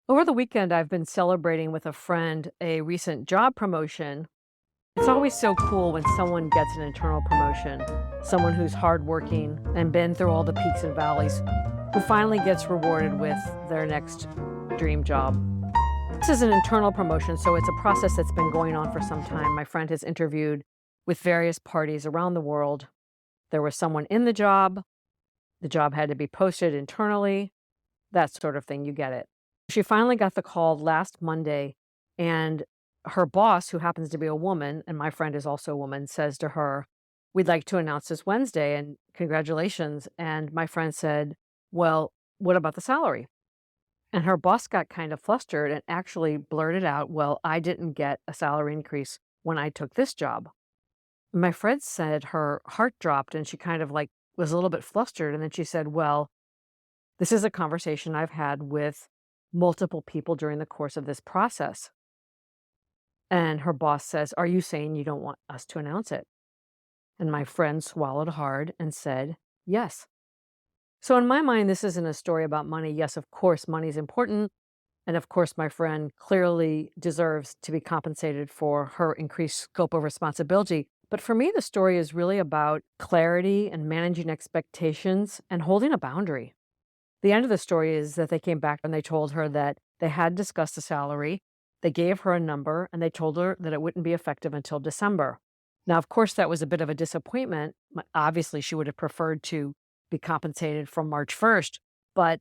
Over the weekend, I've been celebrating with a friend a recent job promotion. It's always so cool when someone gets an internal promotion, someone who's hardworking and been through all the peaks and valleys, who finally gets rewarded with their next dream job. This is an internal promotion, so it's a process that's been going on for some time. My friend has interviewed with various parties around the world. There was someone in the job had to be posted internally, that sort of thing, you get it. She finally got the call last Monday, and her boss, who happens to be a woman, and my friend is also a woman, says to her, "We'd like to announce this Wednesday, and congratulations." And my friend said, "Well, what about the salary?" And her boss got kind of flustered and actually blurted out, "Well, I didn't get a salary increase when I took this job." My friend said her heart dropped and she kind of like was a little bit flustered. And then she said, "Well, this is a conversation I've had with multiple people during the course of this process." And her boss says, "Are you saying you don't want us to announce it?" And my friend swallowed hard and said, "Yes." So in my mind, this isn't a story about money. Yes, of course, money is important. And of course, my friend clearly deserves to be compensated for her increased scope of responsibility. But for me, the story is really about clarity and managing expectations and holding a boundary. The end of the story is that they came back and they told her that they had discussed the salary. They gave her a number and they told her that it wouldn't be effective until December. Now, of course, that was a bit of a disappointment. Obviously, she would have preferred to be compensated from March 1st, but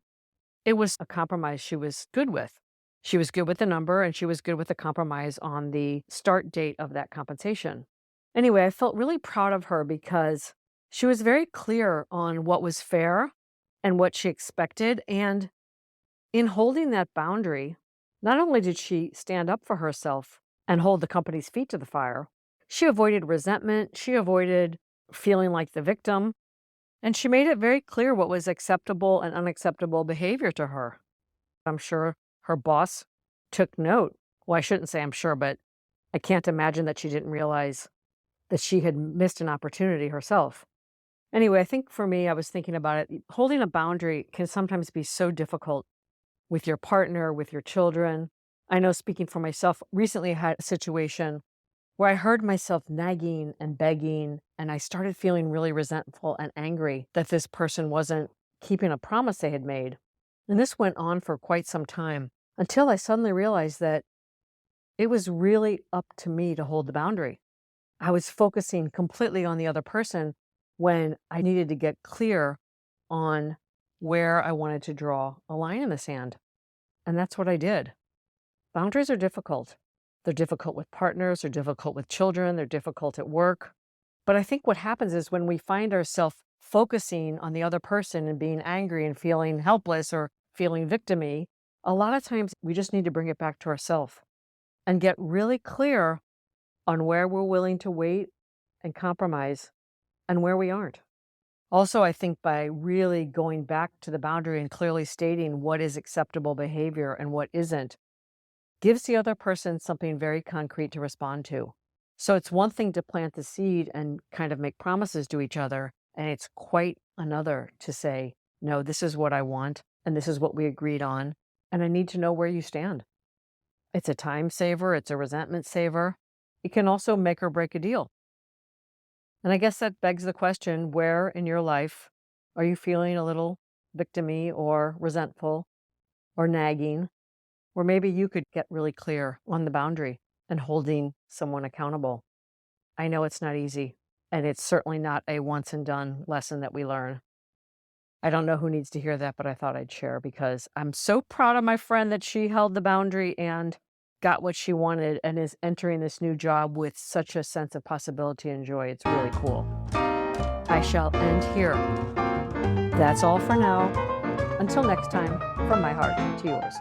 it was a compromise she was good with. She was good with the number and she was good with the compromise on the start date of that compensation. Anyway, I felt really proud of her because she was very clear on what was fair and what she expected. And in holding that boundary, not only did she stand up for herself and hold the company's feet to the fire, she avoided resentment, she avoided feeling like the victim, and she made it very clear what was acceptable and unacceptable behavior to her. I'm sure her boss took note. Well, I shouldn't say I'm sure, but I can't imagine that she didn't realize that she had missed an opportunity herself. Anyway, I think for me, I was thinking about it. Holding a boundary can sometimes be so difficult with your partner, with your children. I know, speaking for myself, recently I had a situation where I heard myself nagging and begging, and I started feeling really resentful and angry that this person wasn't keeping a promise they had made. And this went on for quite some time until I suddenly realized that it was really up to me to hold the boundary. I was focusing completely on the other person when I needed to get clear on where I wanted to draw a line in the sand. And that's what I did. Boundaries are difficult. They're difficult with partners, they're difficult with children, they're difficult at work. But I think what happens is when we find ourselves focusing on the other person and being angry and feeling helpless or feeling victimy, a lot of times we just need to bring it back to ourselves and get really clear on where we're willing to wait and compromise and where we aren't. Also, I think by really going back to the boundary and clearly stating what is acceptable behavior and what isn't, gives the other person something very concrete to respond to. So it's one thing to plant the seed and kind of make promises to each other, and it's quite another to say, "No, this is what I want, and this is what we agreed on, and I need to know where you stand." It's a time saver, it's a resentment saver. It can also make or break a deal. And I guess that begs the question, where in your life are you feeling a little victimy or resentful or nagging? Where maybe you could get really clear on the boundary and holding someone accountable. I know it's not easy, and it's certainly not a once and done lesson that we learn. I don't know who needs to hear that, but I thought I'd share because I'm so proud of my friend that she held the boundary and got what she wanted and is entering this new job with such a sense of possibility and joy. It's really cool. I shall end here. That's all for now. Until next time, from my heart to yours.